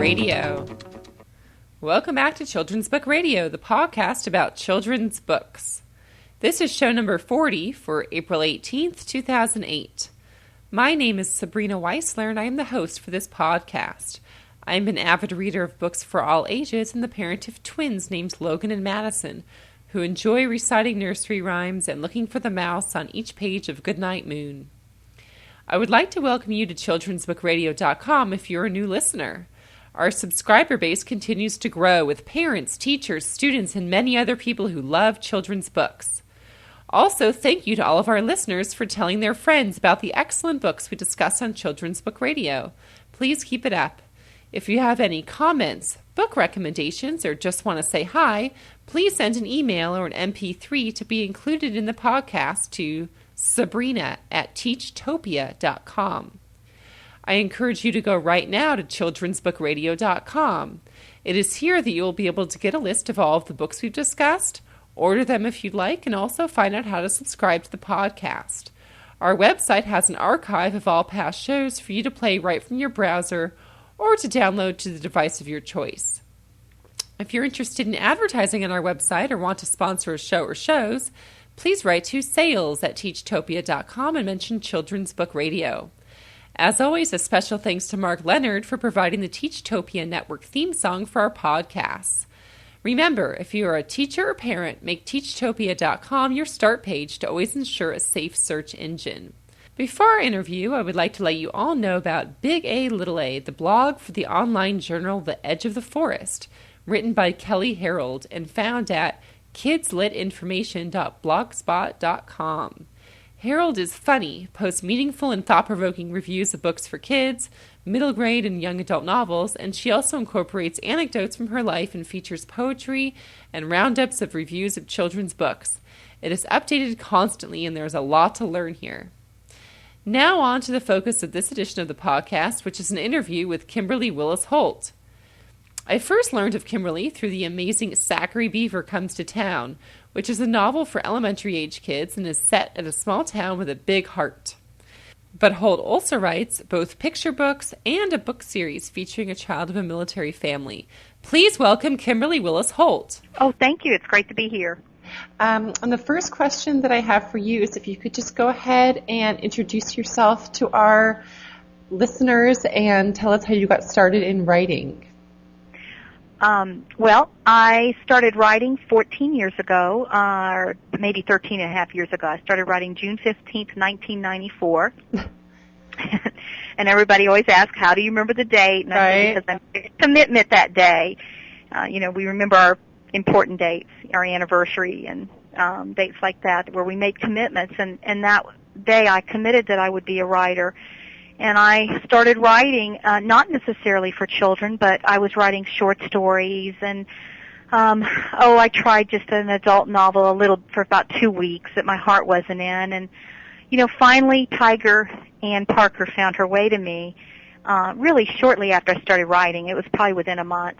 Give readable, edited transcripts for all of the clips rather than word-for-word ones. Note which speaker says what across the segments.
Speaker 1: Radio. Welcome back to Children's Book Radio, the podcast about children's books. This is show number 40 for April 18th, 2008. My name is Sabrina Weisler, and I am the host for this podcast. I am an avid reader of books for all ages and the parent of twins named Logan and Madison, who enjoy reciting nursery rhymes and looking for the mouse on each page of Goodnight Moon. I would like to welcome you to childrensbookradio.com if you're a new listener. Our subscriber base continues to grow with parents, teachers, students, and many other people who love children's books. Also, thank you to all of our listeners for telling their friends about the excellent books we discuss on Children's Book Radio. Please keep it up. If you have any comments, book recommendations, or just want to say hi, please send an email or an MP3 to be included in the podcast to sabrina@teachtopia.com. I encourage you to go right now to childrensbookradio.com. It is here that you will be able to get a list of all of the books we've discussed, order them if you'd like, and also find out how to subscribe to the podcast. Our website has an archive of all past shows for you to play right from your browser or to download to the device of your choice. If you're interested in advertising on our website or want to sponsor a show or shows, please write to sales@teachtopia.com and mention Children's Book Radio. As always, a special thanks to Mark Leonard for providing the Teachtopia Network theme song for our podcasts. Remember, if you are a teacher or parent, make teachtopia.com your start page to always ensure a safe search engine. Before our interview, I would like to let you all know about Big A Little A, the blog for the online journal The Edge of the Forest, written by Kelly Harold and found at kidslitinformation.blogspot.com. Harold is funny, posts meaningful and thought-provoking reviews of books for kids, middle grade and young adult novels, and she also incorporates anecdotes from her life and features poetry and roundups of reviews of children's books. It is updated constantly, and there's a lot to learn here. Now on to the focus of this edition of the podcast, which is an interview with Kimberly Willis Holt. I first learned of Kimberly through the amazing Zachary Beaver Comes to Town, which is a novel for elementary-age kids and is set at a small town with a big heart. But Holt also writes both picture books and a book series featuring a child of a military family. Please welcome Kimberly Willis Holt.
Speaker 2: Oh, thank you. It's great to be here.
Speaker 1: And the first question that I have for you is if you could just go ahead and introduce yourself to our listeners and tell us how you got started in writing.
Speaker 2: Well, I started writing 14 years ago, or maybe 13 and a half years ago. I started writing June 15th, 1994. And everybody always asks, how do you remember the date? And I say, because I made a commitment that day. We remember our important dates, our anniversary and dates like that, where we made commitments. And that day I committed that I would be a writer. And I started writing, not necessarily for children, but I was writing short stories and, I tried just an adult novel a little for about 2 weeks that my heart wasn't in. And, finally Tiger Ann Parker found her way to me, really shortly after I started writing. It was probably within a month.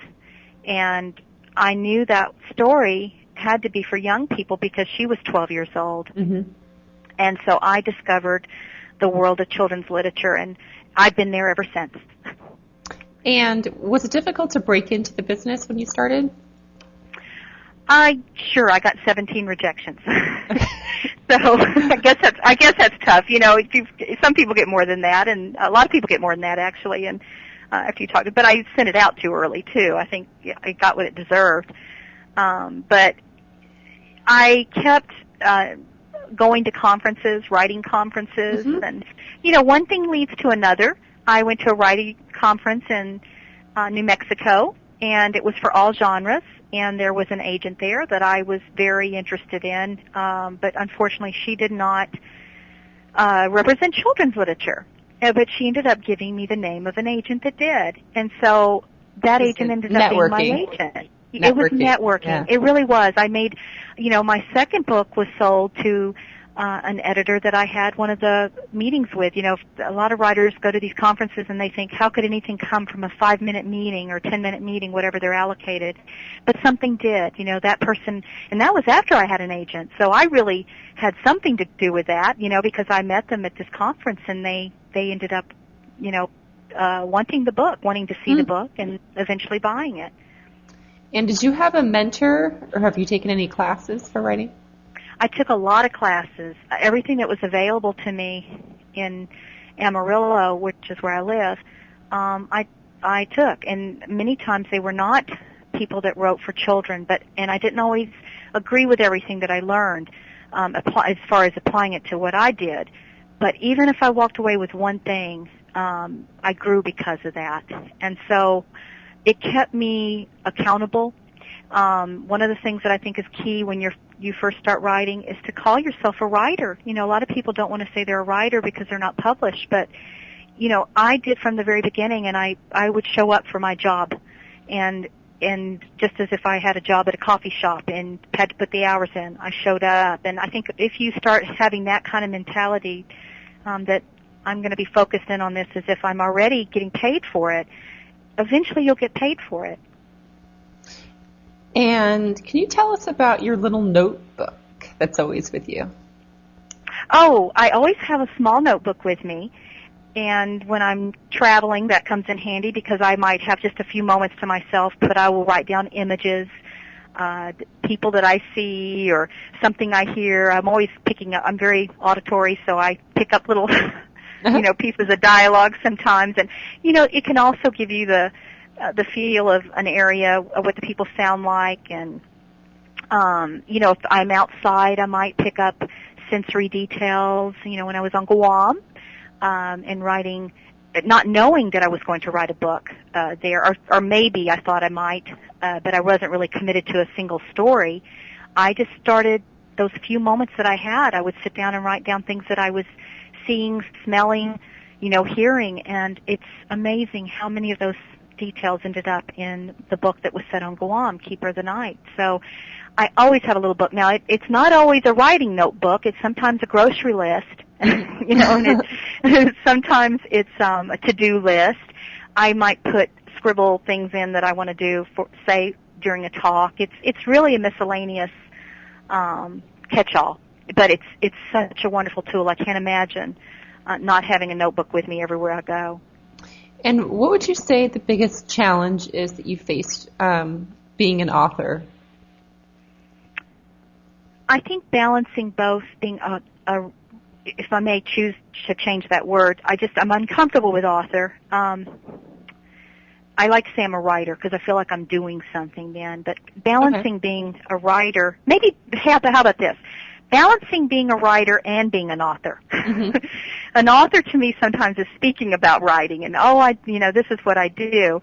Speaker 2: And I knew that story had to be for young people because she was 12 years old. Mm-hmm. And so I discovered the world of children's literature, and I've been there ever since.
Speaker 1: And was it difficult to break into the business when you started?
Speaker 2: Sure, I got 17 rejections. So I guess that's tough. Some people get more than that, and a lot of people get more than that actually. And after you talk, but I sent it out too early too. I think it got what it deserved. But I kept going to conferences, writing conferences, mm-hmm. and, one thing leads to another. I went to a writing conference in New Mexico, and it was for all genres, and there was an agent there that I was very interested in, but unfortunately she did not represent children's literature. But she ended up giving me the name of an agent that did, and so that agent ended up being my agent. It was networking. Yeah. It really was. I made, my second book was sold to an editor that I had one of the meetings with. A lot of writers go to these conferences and they think, how could anything come from a 5-minute meeting or 10-minute meeting, whatever they're allocated? But something did. That person, and that was after I had an agent. So I really had something to do with that, because I met them at this conference and they ended up, wanting the book, wanting to see the book, and eventually buying it.
Speaker 1: And did you have a mentor, or have you taken any classes for writing?
Speaker 2: I took a lot of classes. Everything that was available to me in Amarillo, which is where I live, I took. And many times they were not people that wrote for children, and I didn't always agree with everything that I learned as far as applying it to what I did. But even if I walked away with one thing, I grew because of that. And so it kept me accountable. One of the things that I think is key when you first start writing is to call yourself a writer. You know, a lot of people don't want to say they're a writer because they're not published, but, you know, I did from the very beginning, and I would show up for my job, and just as if I had a job at a coffee shop and had to put the hours in, I showed up. And I think if you start having that kind of mentality, that I'm going to be focused in on this as if I'm already getting paid for it, eventually you'll get paid for it.
Speaker 1: And can you tell us about your little notebook that's always with you?
Speaker 2: Oh, I always have a small notebook with me. And when I'm traveling, that comes in handy because I might have just a few moments to myself, but I will write down images, people that I see or something I hear. I'm always picking up. I'm very auditory, so I pick up little, pieces of dialogue sometimes. And, it can also give you the feel of an area, of what the people sound like. And, if I'm outside, I might pick up sensory details. When I was on Guam, and writing, not knowing that I was going to write a book there, or maybe I thought I might, but I wasn't really committed to a single story. I just started those few moments that I had. I would sit down and write down things that I was seeing, smelling, hearing, and it's amazing how many of those details ended up in the book that was set on Guam, Keeper of the Night. So I always have a little book. Now, it's not always a writing notebook. It's sometimes a grocery list. And sometimes it's a to-do list. I might scribble things in that I want to do, say, during a talk. It's really a miscellaneous catch-all, but it's such a wonderful tool. I can't imagine not having a notebook with me everywhere I go.
Speaker 1: And what would you say the biggest challenge is that you faced being an author?
Speaker 2: I think balancing both being if I may choose to change that word, I'm uncomfortable with author. I like to say I'm a writer because I feel like I'm doing something then, but balancing being a writer, maybe, how about this? Balancing being a writer and being an author. Mm-hmm. An author to me sometimes is speaking about writing and, this is what I do.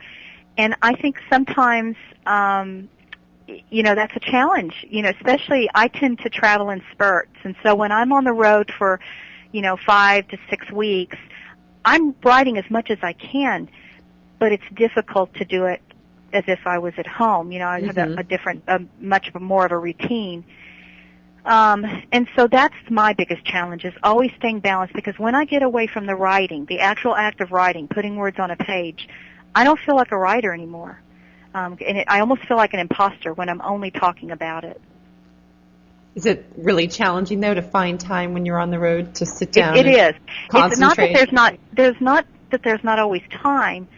Speaker 2: And I think sometimes, that's a challenge, especially I tend to travel in spurts. And so when I'm on the road for, 5 to 6 weeks, I'm writing as much as I can, but it's difficult to do it as if I was at home. I have a different, much more of a routine. And so that's my biggest challenge, is always staying balanced, because when I get away from the writing, the actual act of writing, putting words on a page, I don't feel like a writer anymore. I almost feel like an imposter when I'm only talking about it.
Speaker 1: Is it really challenging, though, to find time when you're on the road to sit down?
Speaker 2: It is.
Speaker 1: Concentrate?
Speaker 2: It's not that there's not always time.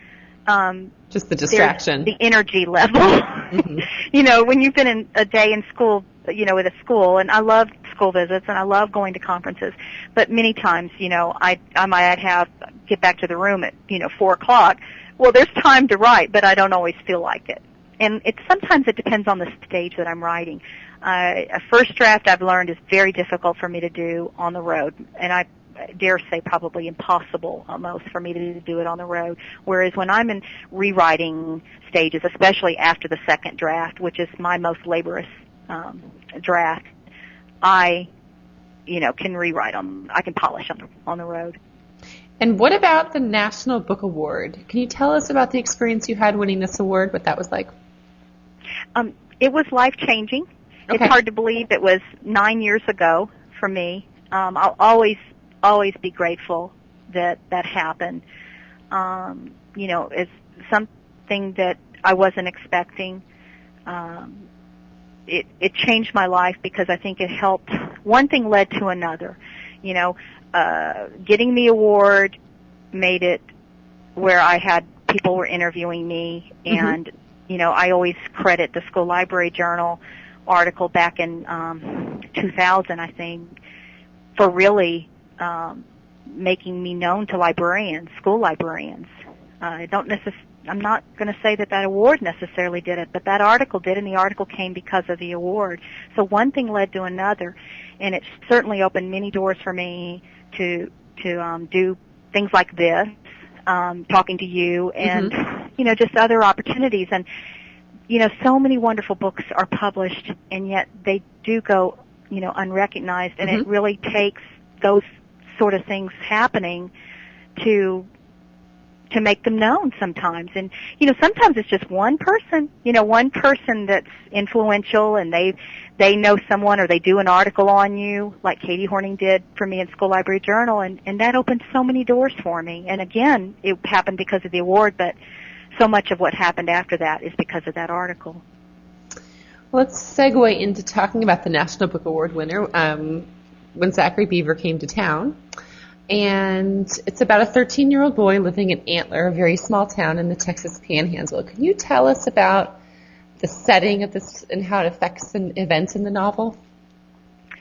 Speaker 1: Just the distraction.
Speaker 2: The energy level. Mm-hmm. When you've been in a day in school, with a school, and I love school visits and I love going to conferences, but many times, I might get back to the room at 4:00. Well, there's time to write, but I don't always feel like it. And sometimes it depends on the stage that I'm writing. A first draft, I've learned, is very difficult for me to do on the road, and I dare say probably impossible almost for me to do it on the road. Whereas when I'm in rewriting stages, especially after the second draft, which is my most laborious draft, I can rewrite I can polish on the road.
Speaker 1: And what about the National Book Award? Can you tell us about the experience you had winning this award, what that was like?
Speaker 2: It was life-changing. Okay. It's hard to believe it was 9 years ago for me. I'll always be grateful that happened. It's something that I wasn't expecting. It changed my life because I think it helped. One thing led to another. Getting the award made it where I had people were interviewing me, and I always credit the School Library Journal article back in 2000, I think, for really making me known to librarians, school librarians. I'm not going to say that award necessarily did it, but that article did, and the article came because of the award. So one thing led to another, and it certainly opened many doors for me to do things like this, talking to you, and just other opportunities. And so many wonderful books are published, and yet they do go unrecognized, and it really takes those sort of things happening to make them known sometimes. And sometimes it's just one person that's influential, and they know someone, or they do an article on you, like Katie Horning did for me in School Library Journal, and that opened so many doors for me. And again, it happened because of the award, but so much of what happened after that is because of that article.
Speaker 1: Let's segue into talking about the National Book Award winner, when Zachary Beaver came to town. And it's about a 13-year-old boy living in Antler, a very small town in the Texas Panhandle. Can you tell us about the setting of this and how it affects the events in the novel?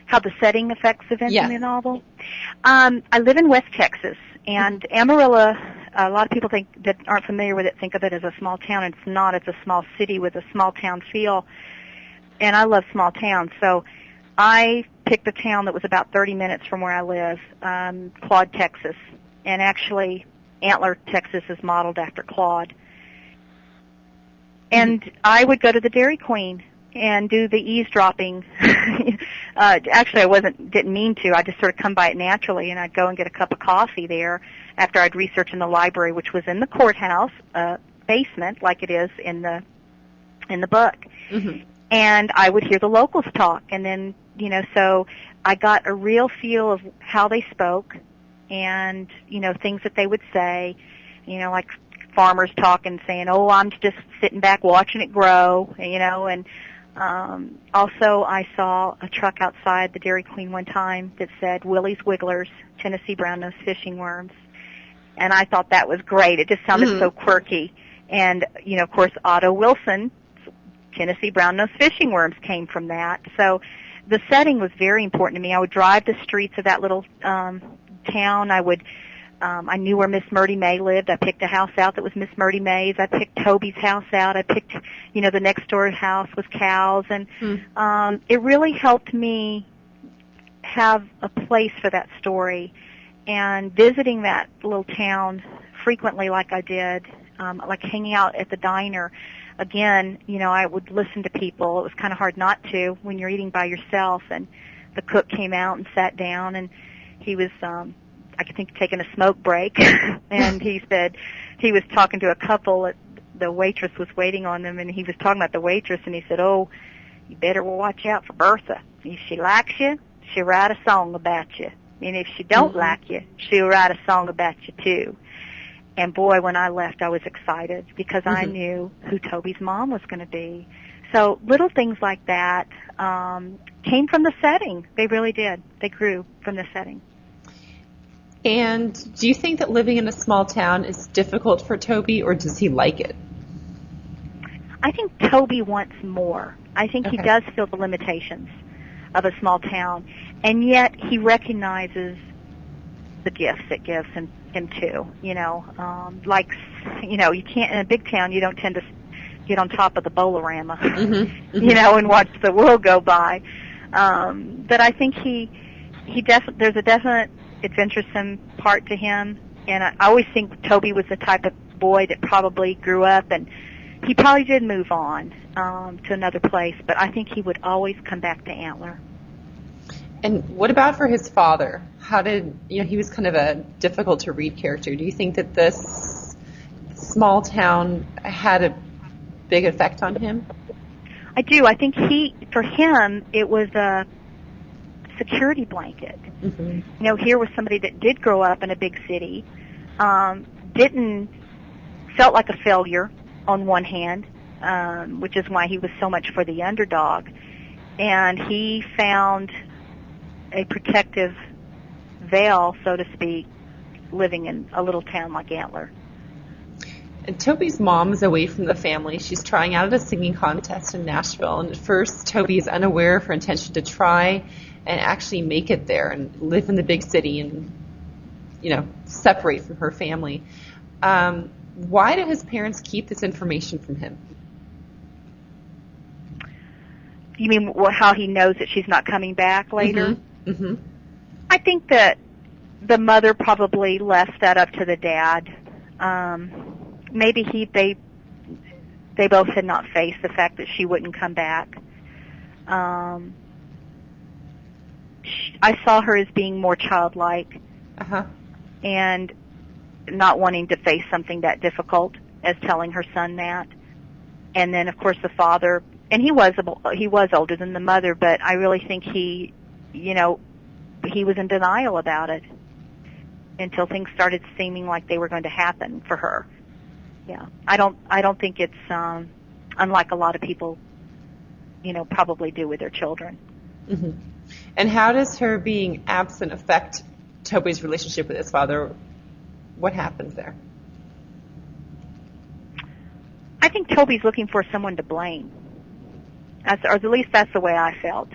Speaker 2: How the setting affects events in the novel? I live in West Texas, and Amarillo, a lot of people that aren't familiar with it think of it as a small town. It's not. It's a small city with a small town feel, and I love small towns. So I picked a town that was about 30 minutes from where I live, Claude, Texas. And actually, Antler, Texas is modeled after Claude. And I would go to the Dairy Queen and do the eavesdropping. Actually, didn't mean to. I just sort of come by it naturally, and I'd go and get a cup of coffee there after I'd research in the library, which was in the courthouse basement, like it is in the book. And I would hear the locals talk, and then so I got a real feel of how they spoke, and things that they would say, like farmers talking, saying, "Oh, I'm just sitting back watching it grow," and also I saw a truck outside the Dairy Queen one time that said Willie's Wigglers, Tennessee Brown-Nosed Fishing Worms, and I thought that was great. It just sounded so quirky, and of course Otto Wilson, Tennessee Brown-Nosed Fishing Worms, came from that. So the setting was very important to me. I would drive the streets of that little town. I knew where Miss Murdy May lived. I picked a house out that was Miss Murdy May's. I picked Toby's house out. I picked, the next door house with cows. And it really helped me have a place for that story. And visiting that little town frequently like I did, like hanging out at the diner, again, I would listen to people. It was kind of hard not to when you're eating by yourself. And the cook came out and sat down, and he was, I think, taking a smoke break. And he said he was talking to a couple. The waitress was waiting on them, and he was talking about the waitress, and he said, "Oh, you better watch out for Bertha. If she likes you, she'll write a song about you. And if she don't like you, she'll write a song about you, too." And boy, when I left, I was excited because I knew who Toby's mom was going to be. So little things like that came from the setting. They really did. They grew from the setting.
Speaker 1: And do you think that living in a small town is difficult for Toby, or does he like it?
Speaker 2: I think Toby wants more. I think he does feel the limitations of a small town, and yet he recognizes the gifts it gives him too. You can't, in a big town, you don't tend to get on top of the Bowl-O-Rama, and watch the world go by. But I think there's a definite adventuresome part to him, and I always think Toby was the type of boy that probably grew up, and he probably did move on to another place, but I think he would always come back to Antler.
Speaker 1: And what about for his father? How did, he was kind of a difficult to read character. Do you think that this small town had a big effect on him?
Speaker 2: I do. I think for him, it was a security blanket. Here was somebody that did grow up in a big city, felt like a failure on one hand, which is why he was so much for the underdog, and he found a protective veil, so to speak, living in a little town like Antler.
Speaker 1: And Toby's mom is away from the family. She's trying out at a singing contest in Nashville. And at first, Toby is unaware of her intention to try and actually make it there and live in the big city and, separate from her family. Why do his parents keep this information from him?
Speaker 2: You mean how he knows that she's not coming back later?
Speaker 1: Mm-hmm.
Speaker 2: I think that the mother probably left that up to the dad. Maybe they both had not faced the fact that she wouldn't come back. I saw her as being more childlike and not wanting to face something that difficult as telling her son that. And then, of course, the father, and he was older than the mother, but I really think he was in denial about it until things started seeming like they were going to happen for her. Yeah, I don't think it's unlike a lot of people, probably do with their children.
Speaker 1: Mm-hmm. And how does her being absent affect Toby's relationship with his father? What happens there?
Speaker 2: I think Toby's looking for someone to blame, or at least that's the way I felt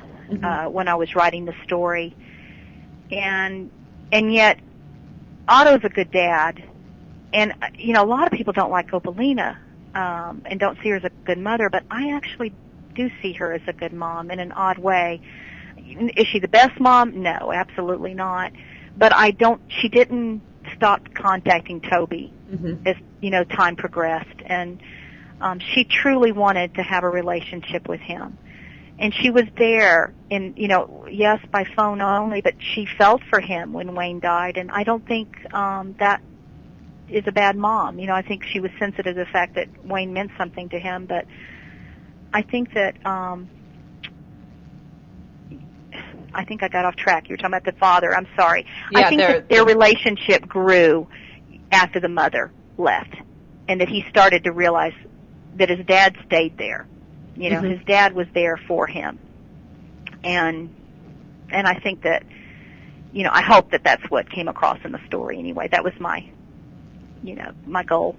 Speaker 2: when I was writing the story. And yet, Otto's a good dad. And, a lot of people don't like Opalina and don't see her as a good mother, but I actually do see her as a good mom in an odd way. Is she the best mom? No, absolutely not. But she didn't stop contacting Toby as, time progressed. And she truly wanted to have a relationship with him. And she was there, yes, by phone only, but she felt for him when Wayne died. And I don't think that is a bad mom. I think she was sensitive to the fact that Wayne meant something to him. But I think that I think I got off track. You were talking about the father. I'm sorry.
Speaker 1: Yeah,
Speaker 2: I think that their relationship grew after the mother left, and that he started to realize that his dad stayed there. His dad was there for him, and I think that, I hope that that's what came across in the story. Anyway, that was my goal.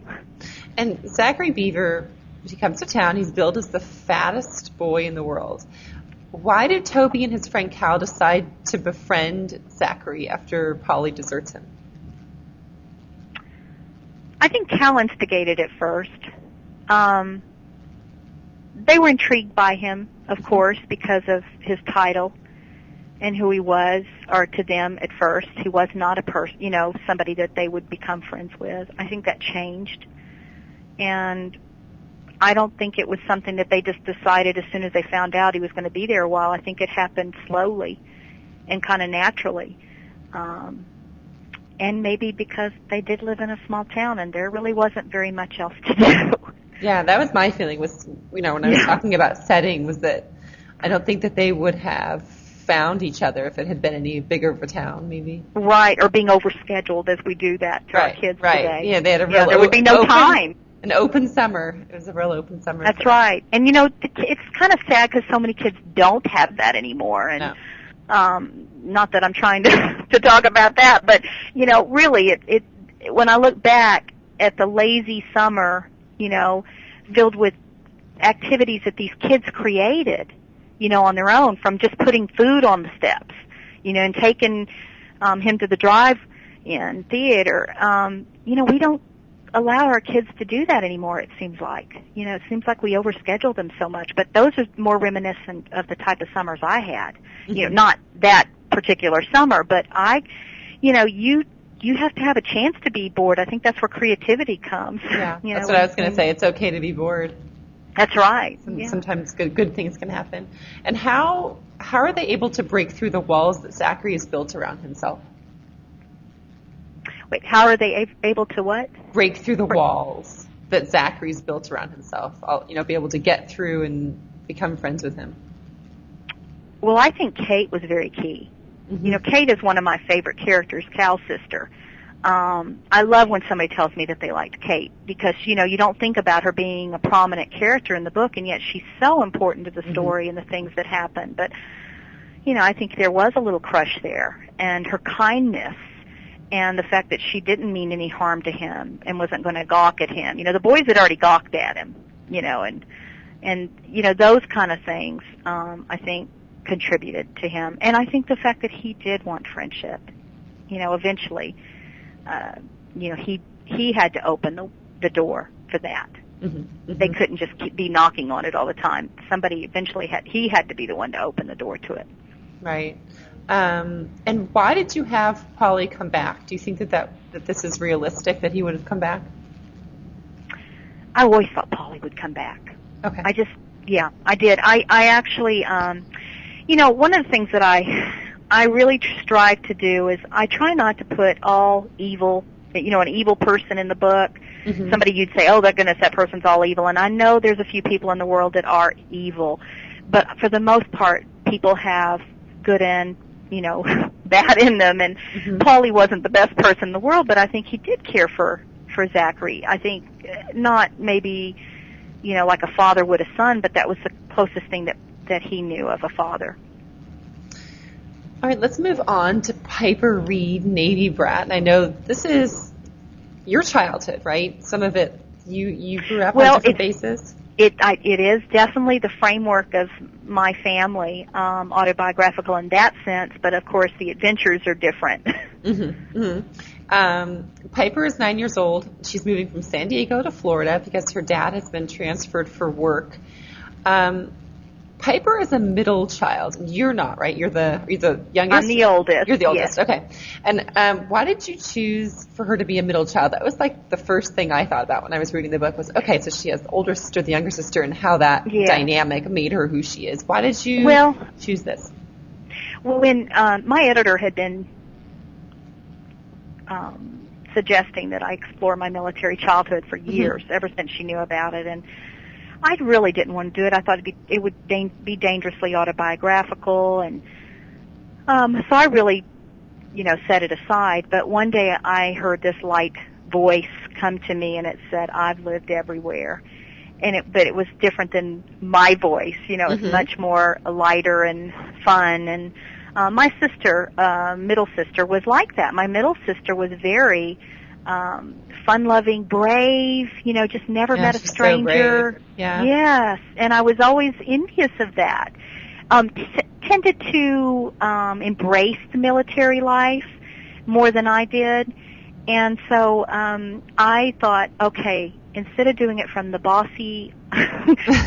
Speaker 1: And Zachary Beaver, he comes to town. He's billed as the fattest boy in the world. Why did Toby and his friend Cal decide to befriend Zachary after Polly deserts him?
Speaker 2: I think Cal instigated it first. They were intrigued by him, of course, because of his title and who he was, or to them at first. He was not a person, somebody that they would become friends with. I think that changed. And I don't think it was something that they just decided as soon as they found out he was going to be there a while. I think it happened slowly and kind of naturally. And maybe because they did live in a small town and there really wasn't very much else to do.
Speaker 1: Yeah, that was my feeling was, when I was talking about setting, was that I don't think that they would have found each other if it had been any bigger of a town, maybe.
Speaker 2: Right, or being overscheduled as we do that to our kids today.
Speaker 1: Yeah, they had a real
Speaker 2: there would be no time.
Speaker 1: An open summer. It was a real open summer.
Speaker 2: That's right. And, it's kind of sad because so many kids don't have that anymore. And not that I'm trying to talk about that, but, really, it when I look back at the lazy summer, filled with activities that these kids created, on their own, from just putting food on the steps, and taking him to the drive-in theater. We don't allow our kids to do that anymore, it seems like. It seems like we overschedule them so much. But those are more reminiscent of the type of summers I had. Not that particular summer, but you have to have a chance to be bored. I think that's where creativity comes.
Speaker 1: Yeah, that's what I was going to say. It's okay to be bored.
Speaker 2: That's right.
Speaker 1: Sometimes good things can happen. And how are they able to break through the walls that Zachary has built around himself?
Speaker 2: Wait, how are they able to what?
Speaker 1: Break through the walls that Zachary's built around himself. Be able to get through and become friends with him.
Speaker 2: Well, I think Kate was very key. Kate is one of my favorite characters, Cal's sister. I love when somebody tells me that they liked Kate because, you don't think about her being a prominent character in the book, and yet she's so important to the story and the things that happen. But, I think there was a little crush there, and her kindness and the fact that she didn't mean any harm to him and wasn't going to gawk at him. The boys had already gawked at him, and those kind of things, I think, contributed to him. And I think the fact that he did want friendship, eventually, he had to open the door for that. Mm-hmm. Mm-hmm. They couldn't just be knocking on it all the time. Somebody eventually he had to be the one to open the door to it.
Speaker 1: Right. And why did you have Polly come back? Do you think that this is realistic, that he would have come back?
Speaker 2: I always thought Polly would come back.
Speaker 1: Okay.
Speaker 2: I did. I actually, one of the things that I really strive to do is I try not to put all evil, an evil person in the book. Mm-hmm. Somebody you'd say, oh, that person's all evil. And I know there's a few people in the world that are evil. But for the most part, people have good and, bad in them. And mm-hmm. Paulie wasn't the best person in the world, but I think he did care for Zachary. I think not maybe, like a father would a son, but that was the closest thing that he knew of a father.
Speaker 1: All right, let's move on to Piper Reed, Navy Brat. And I know this is your childhood, right? Some of it you grew up on different bases.
Speaker 2: It is definitely the framework of my family, autobiographical in that sense, but of course the adventures are different. Mm-hmm.
Speaker 1: Mm-hmm. Piper is 9 years old. She's moving from San Diego to Florida because her dad has been transferred for work. Piper is a middle child. You're not, right? You're the youngest?
Speaker 2: I'm the oldest.
Speaker 1: You're the oldest,
Speaker 2: yes.
Speaker 1: Okay. And why did you choose for her to be a middle child? That was like the first thing I thought about when I was reading the book was, okay, so she has the older sister, the younger sister, and how that dynamic made her who she is. Why did you choose this?
Speaker 2: Well, when my editor had been suggesting that I explore my military childhood for years, mm-hmm. ever since she knew about it, and I really didn't want to do it. I thought it would be dangerously autobiographical, and so I really, set it aside. But one day I heard this light voice come to me, and it said, "I've lived everywhere," but it was different than my voice. It was mm-hmm. much more lighter and fun. And my sister, middle sister, was like that. My middle sister was very fun-loving, brave, just never met a stranger.
Speaker 1: So yeah.
Speaker 2: Yes, and I was always envious of that. Tended to embrace the military life more than I did. And so I thought, okay, instead of doing it from the bossy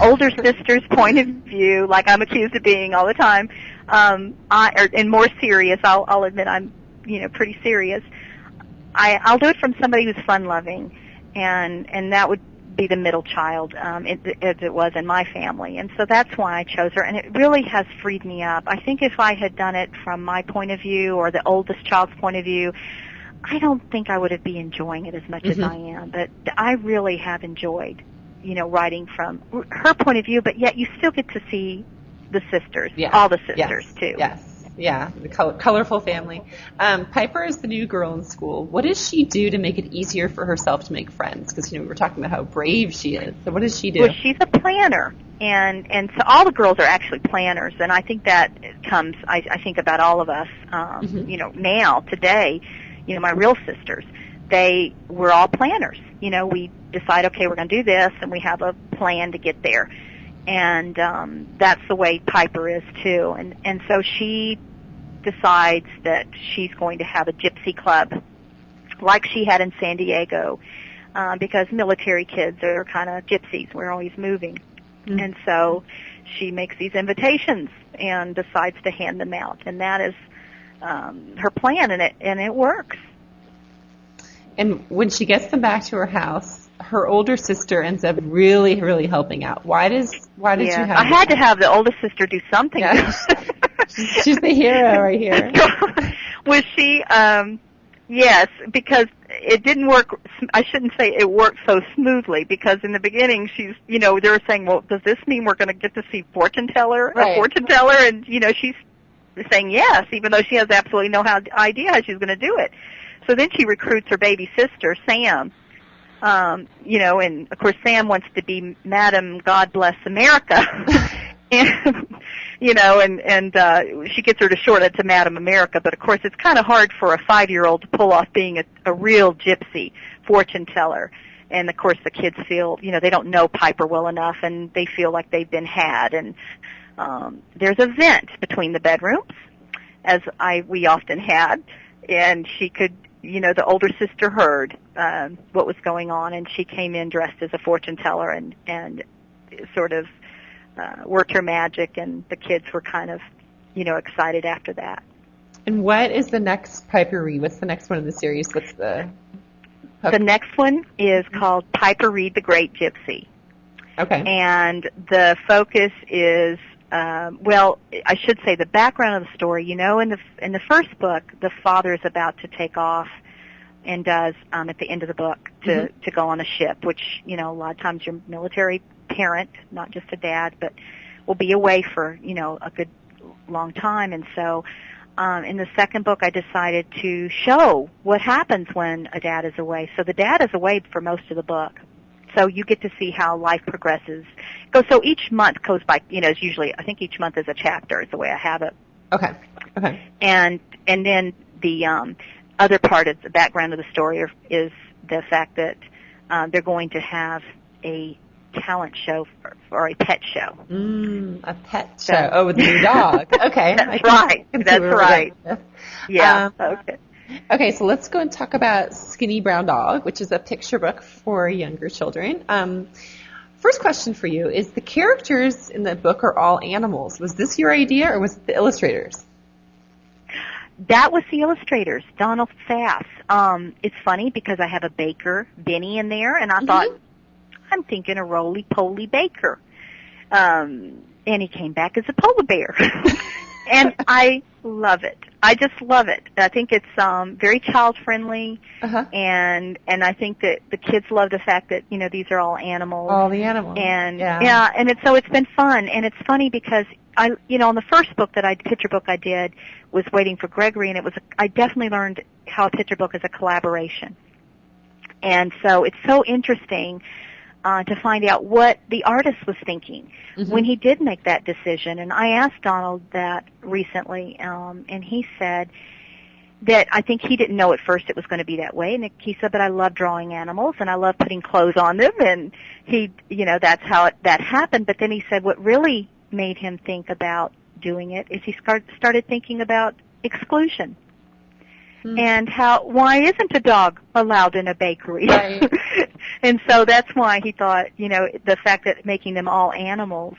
Speaker 2: older sister's point of view, like I'm accused of being all the time, and more serious, I'll admit I'm, pretty serious. I'll do it from somebody who's fun-loving, and that would be the middle child, as it was in my family. And so that's why I chose her, and it really has freed me up. I think if I had done it from my point of view or the oldest child's point of view, I don't think I would have been enjoying it as much mm-hmm. as I am. But I really have enjoyed, writing from her point of view, but yet you still get to see the sisters, all the sisters, too.
Speaker 1: Yes. Yeah, the colorful family. Piper is the new girl in school. What does she do to make it easier for herself to make friends? Because, we were talking about how brave she is. So what does she do?
Speaker 2: Well, she's a planner. And so all the girls are actually planners. And I think that comes, I think about all of us, mm-hmm. Now, today, my real sisters, we're all planners. We decide, okay, we're going to do this, and we have a plan to get there. And that's the way Piper is, too. And so she decides that she's going to have a gypsy club like she had in San Diego, because military kids are kind of gypsies. We're always moving. Mm-hmm. And so she makes these invitations and decides to hand them out. And that is her plan, and it works.
Speaker 1: And when she gets them back to her house, her older sister ends up really, really helping out. Why did you have
Speaker 2: I had to have the oldest sister do something.
Speaker 1: Yeah. She's the hero right here.
Speaker 2: Was she? Yes, because it didn't work. I shouldn't say it worked so smoothly, because in the beginning they were saying, well, does this mean we're going to get to see a fortune teller? And, she's saying yes, even though she has absolutely no idea how she's going to do it. So then she recruits her baby sister, Sam, and of course Sam wants to be Madam God Bless America. And, she gets her to short it to Madam America, but of course it's kind of hard for a 5-year-old to pull off being a real gypsy fortune teller. And of course the kids feel, they don't know Piper well enough, and they feel like they've been had. And there's a vent between the bedrooms, as we often had, and she could, the older sister heard what was going on, and she came in dressed as a fortune teller and sort of worked her magic, and the kids were kind of, excited after that.
Speaker 1: And what is the next Piper Read? What's the next one in the series? What's the
Speaker 2: next one is called Piper Read the Great Gypsy.
Speaker 1: Okay.
Speaker 2: And the focus is, I should say the background of the story. In the first book, the father is about to take off and does at the end of the book to go on a ship, which, a lot of times your military parent, not just a dad, but will be away for, a good long time. And so in the second book, I decided to show what happens when a dad is away. So the dad is away for most of the book. So you get to see how life progresses. So each month goes by, it's usually, I think each month is a chapter is the way I have it.
Speaker 1: Okay.
Speaker 2: And then the other part of the background of the story is the fact that they're going to have a talent show or a pet show.
Speaker 1: A pet show. With a new dog. Okay.
Speaker 2: That's right. That's right. Yeah. Okay.
Speaker 1: Okay, so let's go and talk about Skinny Brown Dog, which is a picture book for younger children. First question for you is, the characters in the book are all animals. Was this your idea, or was it the illustrators?
Speaker 2: That was the illustrators, Donald Sass. It's funny because I have a baker, Benny, in there, and I thought, I'm thinking a roly-poly baker. And he came back as a polar bear. And I love it. I just love it. I think it's very child-friendly, and I think that the kids love the fact that, these are all animals.
Speaker 1: All the animals.
Speaker 2: And and so it's been fun. And it's funny because on the first book picture book I did was Waiting for Gregory, and I definitely learned how a picture book is a collaboration. And so it's so interesting to find out what the artist was thinking when he did make that decision. And I asked Donald that recently, and he said that I think he didn't know at first it was going to be that way. And he said, but I love drawing animals, and I love putting clothes on them, and that's how that happened. But then he said what really made him think about doing it is he started thinking about exclusion. And why isn't a dog allowed in a bakery?
Speaker 1: Right.
Speaker 2: And so that's why he thought, the fact that making them all animals,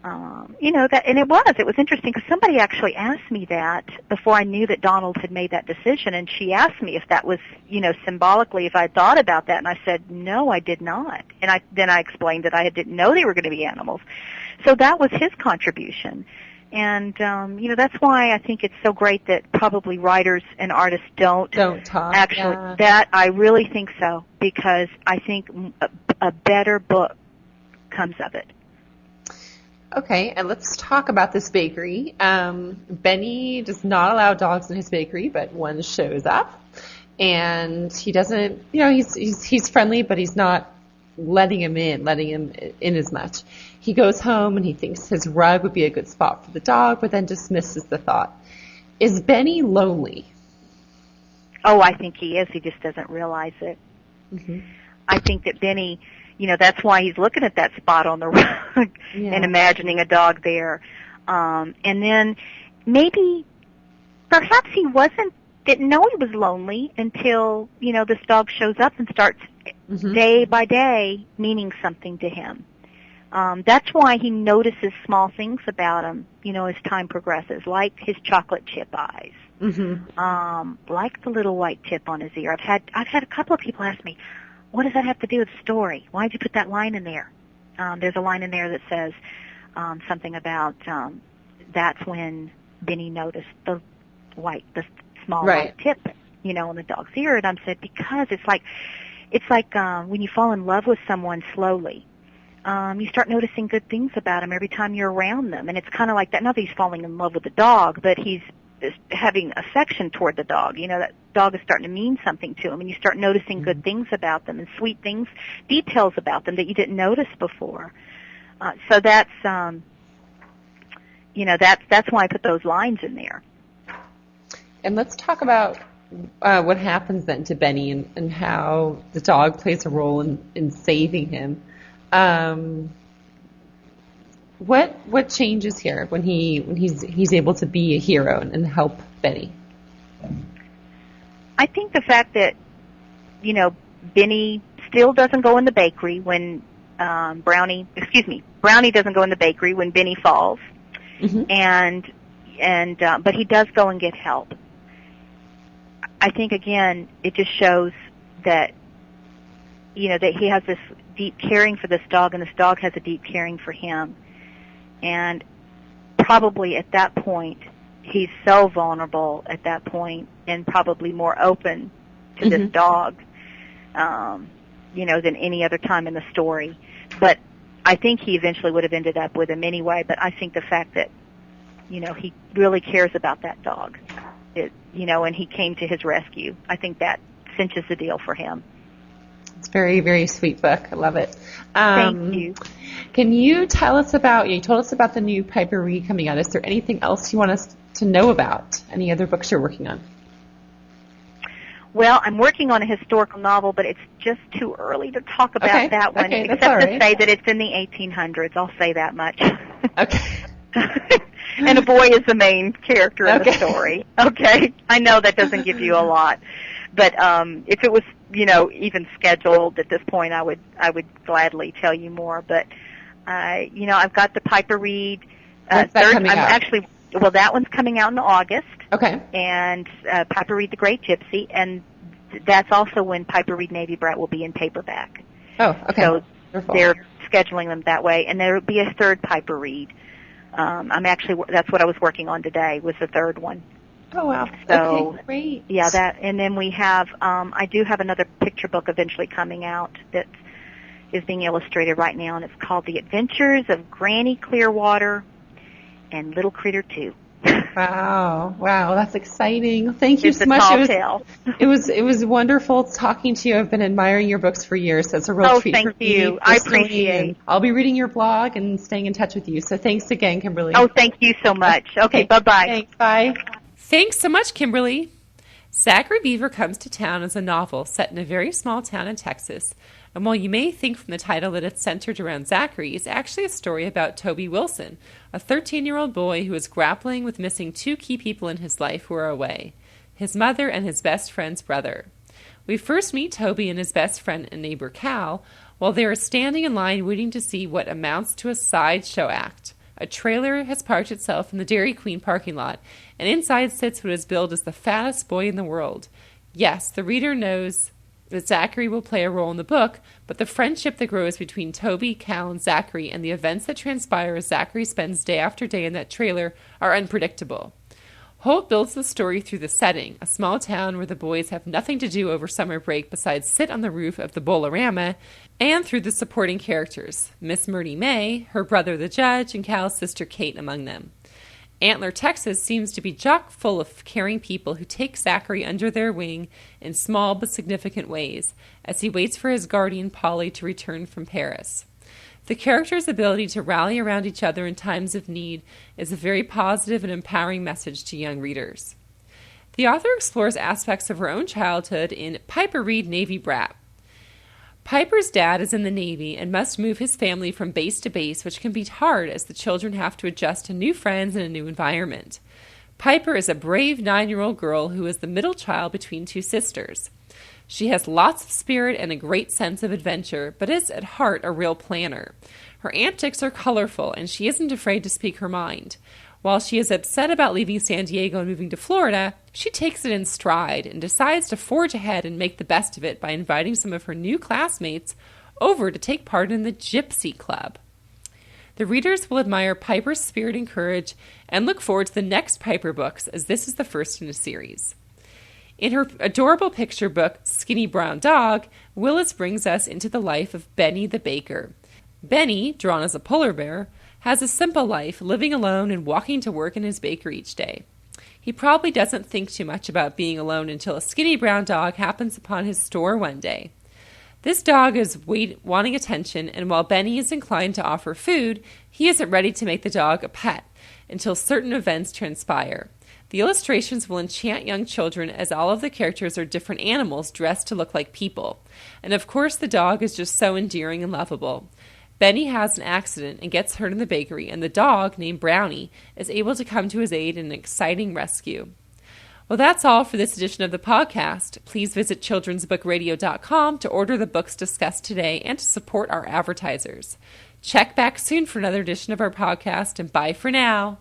Speaker 2: and it was interesting because somebody actually asked me that before I knew that Donald had made that decision, and she asked me if that was, symbolically, if I thought about that, and I said, no, I did not. And then I explained that I didn't know they were going to be animals. So that was his contribution. And, that's why I think it's so great that probably writers and artists don't
Speaker 1: talk.
Speaker 2: Actually,
Speaker 1: yeah.
Speaker 2: That I really think so, because I think a better book comes of it.
Speaker 1: Okay, and let's talk about this bakery. Benny does not allow dogs in his bakery, but one shows up. And he doesn't, he's friendly, but he's not letting him in as much. He goes home and he thinks his rug would be a good spot for the dog, but then dismisses the thought. Is Benny lonely?
Speaker 2: Oh, I think he is. He just doesn't realize it. I think that Benny, that's why he's looking at that spot on the rug and imagining a dog there. And then perhaps he didn't know he was lonely until, this dog shows up and starts day by day meaning something to him. That's why he notices small things about him, as time progresses, like his chocolate chip eyes, like the little white tip on his ear. I've had a couple of people ask me, what does that have to do with the story? Why did you put that line in there? There's a line in there that says something about that's when Benny noticed the small white tip, on the dog's ear. And I said, because it's like when you fall in love with someone slowly. You start noticing good things about him every time you're around them. And it's kind of like that. Not that he's falling in love with the dog, but he's having affection toward the dog. That dog is starting to mean something to him. And you start noticing good things about them and sweet things, details about them that you didn't notice before. So that's that's why I put those lines in there.
Speaker 1: And let's talk about what happens then to Benny and how the dog plays a role in saving him. What changes here when he's able to be a hero and help Benny?
Speaker 2: I think the fact that Benny still doesn't go in the bakery when Brownie doesn't go in the bakery when Benny falls, but he does go and get help. I think again it just shows that that he has this deep caring for this dog, and this dog has a deep caring for him. And probably at that point, he's so vulnerable at that point, and probably more open to this dog, than any other time in the story. But I think he eventually would have ended up with him anyway. But I think the fact that, he really cares about that dog, and he came to his rescue, I think that cinches the deal for him.
Speaker 1: It's a very, very sweet book. I love it.
Speaker 2: Thank you.
Speaker 1: Can you tell us you told us about the new Piper Reed coming out. Is there anything else you want us to know about? Any other books you're working on?
Speaker 2: Well, I'm working on a historical novel, but it's just too early to talk about that one, except to say that it's in the 1800s. I'll say that much. Okay. And a boy is the main character in the story. Okay. I know that doesn't give you a lot. But if it was, even scheduled at this point, I would gladly tell you more. But I've got the Piper Reed
Speaker 1: When's that coming out?
Speaker 2: That one's coming out in August.
Speaker 1: Okay.
Speaker 2: And Piper Reed the Great Gypsy, and that's also when Piper Reed Navy Brat will be in paperback.
Speaker 1: Oh, okay.
Speaker 2: So
Speaker 1: Wonderful.
Speaker 2: they're scheduling them that way, and there will be a third Piper Reed. That's what I was working on today, was the third one.
Speaker 1: Oh, wow.
Speaker 2: So,
Speaker 1: okay, great.
Speaker 2: Yeah, and then we have, I do have another picture book eventually coming out that is being illustrated right now, and it's called The Adventures of Granny Clearwater and Little Critter 2.
Speaker 1: Wow, that's exciting. Thank you so much. It was wonderful talking to you. I've been admiring your books for years, so it's a real treat for me.
Speaker 2: Thank you. I appreciate it.
Speaker 1: I'll be reading your blog and staying in touch with you. So thanks again, Kimberly.
Speaker 2: Oh, thank you so much. Okay, bye-bye.
Speaker 1: Thanks, bye. Thanks so much, Kimberly. Zachary Beaver Comes to Town is a novel set in a very small town in Texas. And while you may think from the title that it's centered around Zachary, it's actually a story about Toby Wilson, a 13-year-old boy who is grappling with missing two key people in his life who are away, his mother and his best friend's brother. We first meet Toby and his best friend and neighbor Cal while they are standing in line waiting to see what amounts to a sideshow act. A trailer has parked itself in the Dairy Queen parking lot, and inside sits what is billed as the fattest boy in the world. Yes, the reader knows that Zachary will play a role in the book, but the friendship that grows between Toby, Cal, and Zachary and the events that transpire as Zachary spends day after day in that trailer are unpredictable. Holt builds the story through the setting, a small town where the boys have nothing to do over summer break besides sit on the roof of the Bolorama, and through the supporting characters, Miss Myrtie May, her brother the judge, and Cal's sister Kate among them. Antler, Texas seems to be chock full of caring people who take Zachary under their wing in small but significant ways as he waits for his guardian Polly to return from Paris. The characters' ability to rally around each other in times of need is a very positive and empowering message to young readers. The author explores aspects of her own childhood in Piper Reed Navy Brat. Piper's dad is in the Navy and must move his family from base to base, which can be hard as the children have to adjust to new friends and a new environment. Piper is a brave 9-year-old girl who is the middle child between two sisters. She has lots of spirit and a great sense of adventure, but is at heart a real planner. Her antics are colorful, and she isn't afraid to speak her mind. While she is upset about leaving San Diego and moving to Florida, she takes it in stride and decides to forge ahead and make the best of it by inviting some of her new classmates over to take part in the Gypsy Club. The readers will admire Piper's spirit and courage and look forward to the next Piper books, as this is the first in a series. In her adorable picture book, Skinny Brown Dog, Willis brings us into the life of Benny the baker. Benny, drawn as a polar bear, has a simple life, living alone and walking to work in his bakery each day. He probably doesn't think too much about being alone until a skinny brown dog happens upon his store one day. This dog is wanting attention, and while Benny is inclined to offer food, he isn't ready to make the dog a pet, until certain events transpire. The illustrations will enchant young children as all of the characters are different animals dressed to look like people. And of course the dog is just so endearing and lovable. Benny has an accident and gets hurt in the bakery, and the dog, named Brownie, is able to come to his aid in an exciting rescue. Well, that's all for this edition of the podcast. Please visit childrensbookradio.com to order the books discussed today and to support our advertisers. Check back soon for another edition of our podcast, and bye for now.